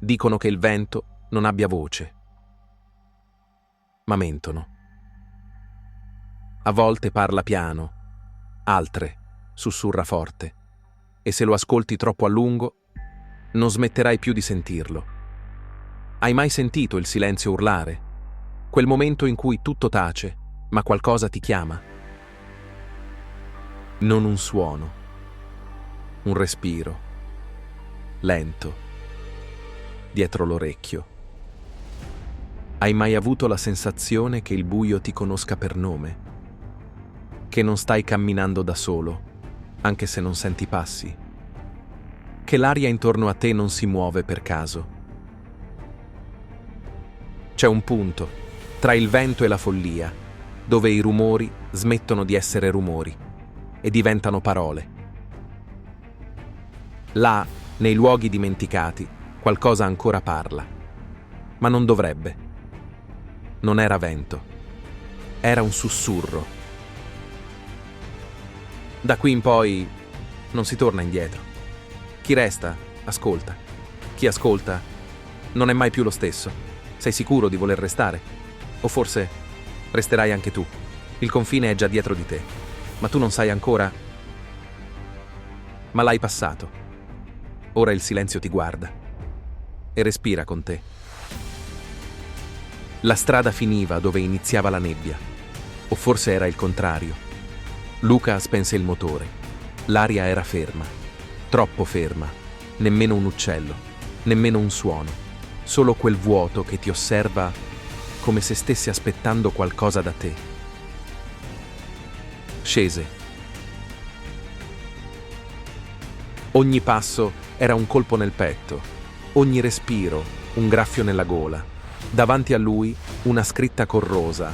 Dicono che il vento non abbia voce, ma mentono. A volte parla piano, altre sussurra forte, e se lo ascolti troppo a lungo, non smetterai più di sentirlo. Hai mai sentito il silenzio urlare? Quel momento in cui tutto tace, ma qualcosa ti chiama? Non un suono, un respiro, lento, dietro l'orecchio. Hai mai avuto la sensazione che il buio ti conosca per nome? Che non stai camminando da solo, anche se non senti passi? Che l'aria intorno a te non si muove per caso? C'è un punto, tra il vento e la follia, dove i rumori smettono di essere rumori e diventano parole. Là, nei luoghi dimenticati, qualcosa ancora parla, ma non dovrebbe. Non era vento, era un sussurro. Da qui in poi non si torna indietro. Chi resta, ascolta. Chi ascolta, non è mai più lo stesso. Sei sicuro di voler restare? O forse resterai anche tu. Il confine è già dietro di te, ma tu non sai ancora. Ma l'hai passato. Ora il silenzio ti guarda e respira con te. La strada finiva dove iniziava la nebbia, o forse era il contrario. Luca spense il motore. L'aria era ferma, troppo ferma, nemmeno un uccello, nemmeno un suono, solo quel vuoto che ti osserva come se stesse aspettando qualcosa da te. Scese. Ogni passo era un colpo nel petto, ogni respiro un graffio nella gola. Davanti a lui una scritta corrosa: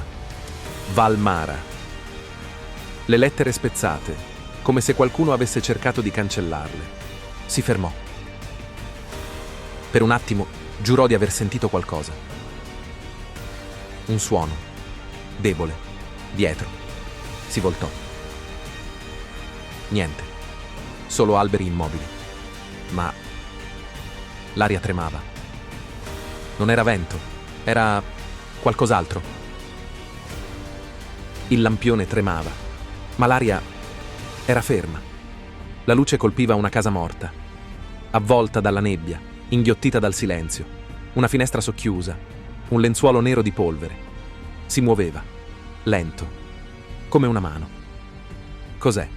Valmara. Le lettere spezzate, come se qualcuno avesse cercato di cancellarle. Si fermò. Per un attimo giurò di aver sentito qualcosa. Un suono, debole, dietro. Si voltò. Niente, solo alberi immobili. Ma l'aria tremava. Non era vento, era qualcos'altro. Il lampione tremava, ma l'aria era ferma. La luce colpiva una casa morta, avvolta dalla nebbia, inghiottita dal silenzio. Una finestra socchiusa, un lenzuolo nero di polvere. Si muoveva, lento, come una mano. Cos'è?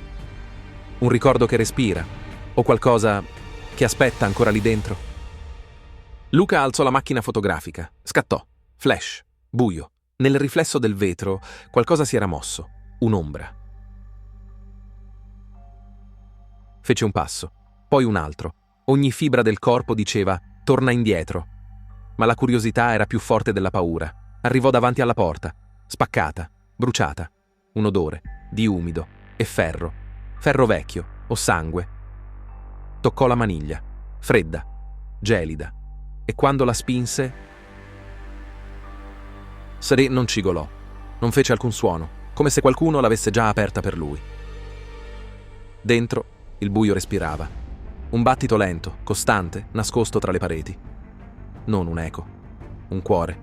Un ricordo che respira? O qualcosa che aspetta ancora lì dentro? Luca alzò la macchina fotografica. Scattò. Flash. Buio. Nel riflesso del vetro qualcosa si era mosso. Un'ombra. Fece un passo, poi un altro. Ogni fibra del corpo diceva «torna indietro». Ma la curiosità era più forte della paura. Arrivò davanti alla porta, spaccata, bruciata. Un odore di umido e ferro. Ferro vecchio o sangue. Toccò la maniglia, fredda, gelida. E quando la spinse, Sari non cigolò, non fece alcun suono, come se qualcuno l'avesse già aperta per lui. Dentro il buio respirava, un battito lento, costante, nascosto tra le pareti. Non un eco, un cuore.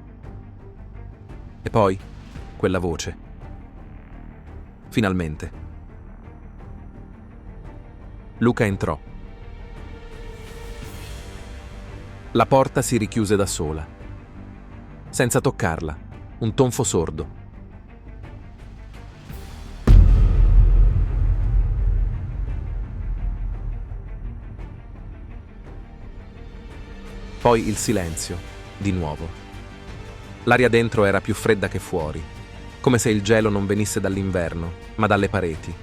E poi quella voce. Finalmente. Luca entrò. La porta si richiuse da sola, senza toccarla, un tonfo sordo. Poi il silenzio, di nuovo. L'aria dentro era più fredda che fuori, come se il gelo non venisse dall'inverno, ma dalle pareti.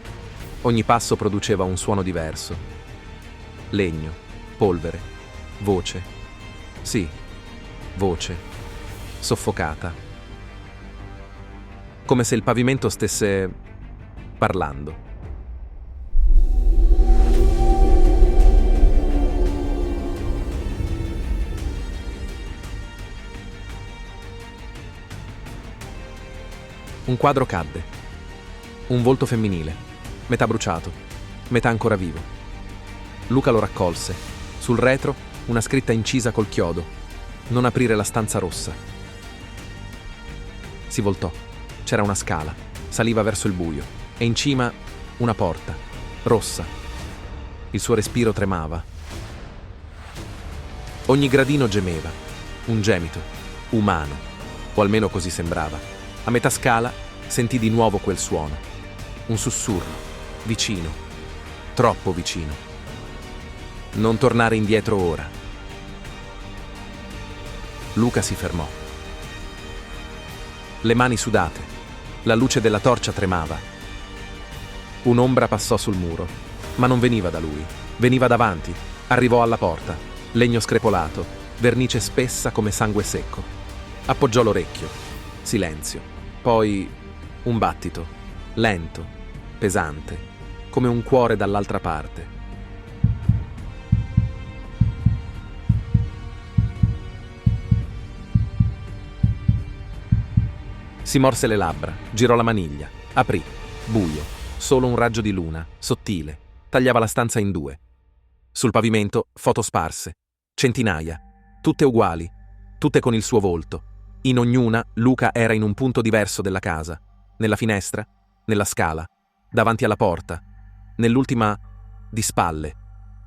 Ogni passo produceva un suono diverso. Legno, polvere, voce. Sì, voce, soffocata. Come se il pavimento stesse parlando. Un quadro cadde. Un volto femminile, metà bruciato, metà ancora vivo. Luca lo raccolse. Sul retro una scritta incisa col chiodo. Non aprire la stanza rossa. Si voltò. C'era una scala. Saliva verso il buio. E in cima una porta. Rossa. Il suo respiro tremava. Ogni gradino gemeva. Un gemito. Umano. O almeno così sembrava. A metà scala sentì di nuovo quel suono. Un sussurro. Vicino. Troppo vicino. Non tornare indietro ora. Luca si fermò. Le mani sudate. La luce della torcia tremava. Un'ombra passò sul muro, ma non veniva da lui. Veniva davanti. Arrivò alla porta. Legno screpolato, vernice spessa come sangue secco. Appoggiò l'orecchio. Silenzio. Poi un battito. Lento. Pesante. Come un cuore dall'altra parte. Si morse le labbra, girò la maniglia, aprì, buio, solo un raggio di luna, sottile, tagliava la stanza in due. Sul pavimento, foto sparse, centinaia, tutte uguali, tutte con il suo volto. In ognuna, Luca era in un punto diverso della casa, nella finestra, nella scala, davanti alla porta, nell'ultima di spalle,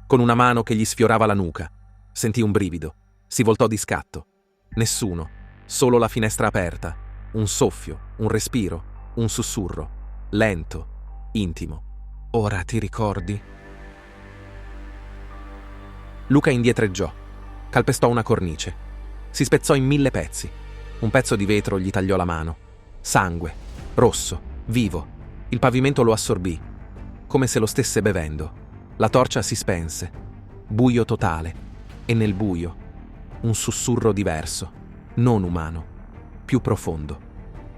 con una mano che gli sfiorava la nuca. Sentì un brivido, si voltò di scatto. Nessuno, solo la finestra aperta. Un soffio, un respiro, un sussurro, lento, intimo. Ora ti ricordi? Luca indietreggiò, calpestò una cornice, si spezzò in 1000 pezzi. Un pezzo di vetro gli tagliò la mano. Sangue, rosso, vivo. Il pavimento lo assorbì, come se lo stesse bevendo. La torcia si spense. Buio totale. E nel buio, un sussurro diverso, non umano. Più profondo.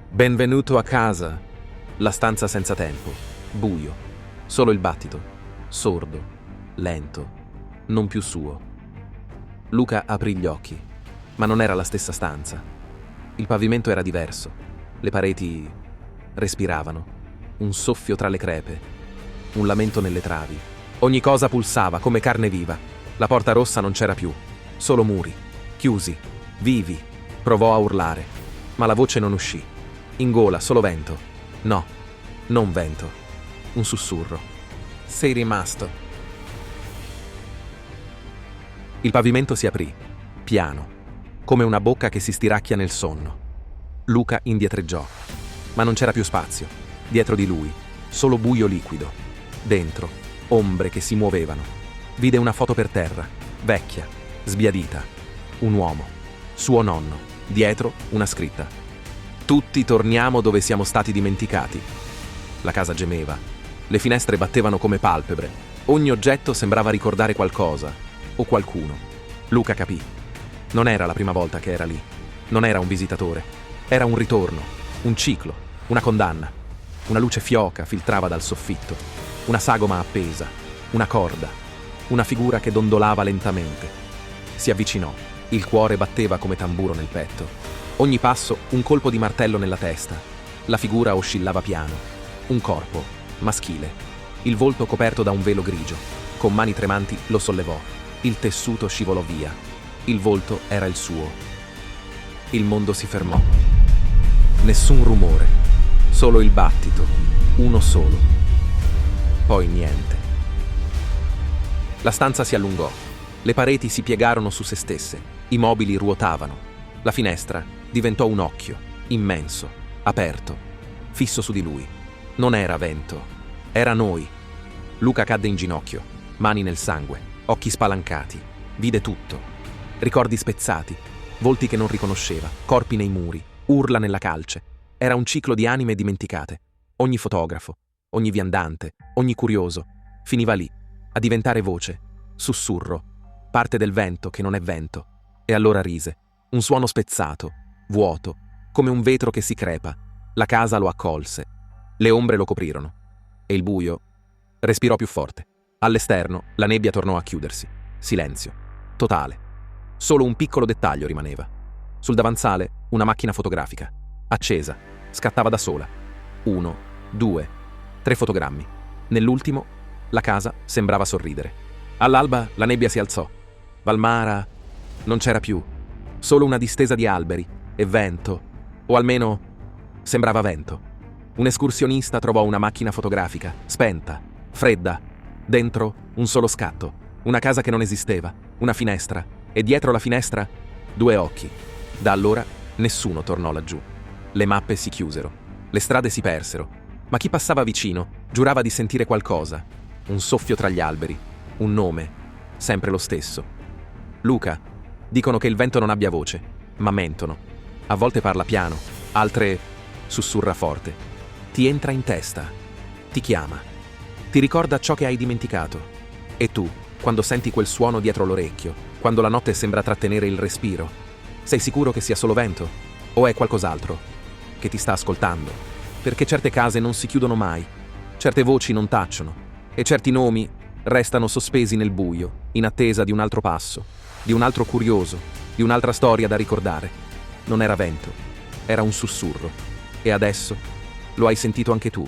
Benvenuto a casa. La stanza senza tempo. Buio. Solo il battito. Sordo. Lento. Non più suo. Luca aprì gli occhi. Ma non era la stessa stanza. Il pavimento era diverso. Le pareti respiravano. Un soffio tra le crepe. Un lamento nelle travi. Ogni cosa pulsava come carne viva. La porta rossa non c'era più. Solo muri. Chiusi. Vivi. Provò a urlare. Ma la voce non uscì. In gola, solo vento. No, non vento. Un sussurro. Sei rimasto. Il pavimento si aprì, piano, come una bocca che si stiracchia nel sonno. Luca indietreggiò. Ma non c'era più spazio. Dietro di lui, solo buio liquido. Dentro, ombre che si muovevano. Vide una foto per terra, vecchia, sbiadita. Un uomo. Suo nonno. Dietro una scritta. Tutti torniamo dove siamo stati dimenticati. La casa gemeva. Le finestre battevano come palpebre. Ogni oggetto sembrava ricordare qualcosa o qualcuno. Luca capì. Non era la prima volta che era lì. Non era un visitatore. Era un ritorno, un ciclo, una condanna. Una luce fioca filtrava dal soffitto. Una sagoma appesa, una corda, una figura che dondolava lentamente. Si avvicinò. Il cuore batteva come tamburo nel petto. Ogni passo un colpo di martello nella testa. La figura oscillava piano. Un corpo, maschile. Il volto coperto da un velo grigio. Con mani tremanti lo sollevò. Il tessuto scivolò via. Il volto era il suo. Il mondo si fermò. Nessun rumore. Solo il battito. Uno solo. Poi niente. La stanza si allungò. Le pareti si piegarono su se stesse. I mobili ruotavano. La finestra diventò un occhio, immenso, aperto, fisso su di lui. Non era vento, era noi. Luca cadde in ginocchio, mani nel sangue, occhi spalancati. Vide tutto. Ricordi spezzati, volti che non riconosceva, corpi nei muri, urla nella calce. Era un ciclo di anime dimenticate. Ogni fotografo, ogni viandante, ogni curioso, finiva lì, a diventare voce, sussurro, parte del vento che non è vento. E allora rise, un suono spezzato, vuoto, come un vetro che si crepa. La casa lo accolse, le ombre lo coprirono, e il buio respirò più forte. All'esterno la nebbia tornò a chiudersi, silenzio, totale. Solo un piccolo dettaglio rimaneva. Sul davanzale una macchina fotografica, accesa, scattava da sola. 1, 2, 3 fotogrammi. Nell'ultimo la casa sembrava sorridere. All'alba la nebbia si alzò. Valmara non c'era più. Solo una distesa di alberi e vento, o almeno sembrava vento. Un escursionista trovò una macchina fotografica, spenta, fredda, dentro un solo scatto, una casa che non esisteva, una finestra, e dietro la finestra 2 occhi. Da allora nessuno tornò laggiù. Le mappe si chiusero, le strade si persero, ma chi passava vicino giurava di sentire qualcosa, un soffio tra gli alberi, un nome, sempre lo stesso. Luca. Dicono che il vento non abbia voce, ma mentono. A volte parla piano, altre sussurra forte. Ti entra in testa, ti chiama, ti ricorda ciò che hai dimenticato. E tu, quando senti quel suono dietro l'orecchio, quando la notte sembra trattenere il respiro, sei sicuro che sia solo vento? O è qualcos'altro che ti sta ascoltando? Perché certe case non si chiudono mai, certe voci non tacciono, e certi nomi restano sospesi nel buio, in attesa di un altro passo, di un altro curioso, di un'altra storia da ricordare. Non era vento, era un sussurro. E adesso lo hai sentito anche tu.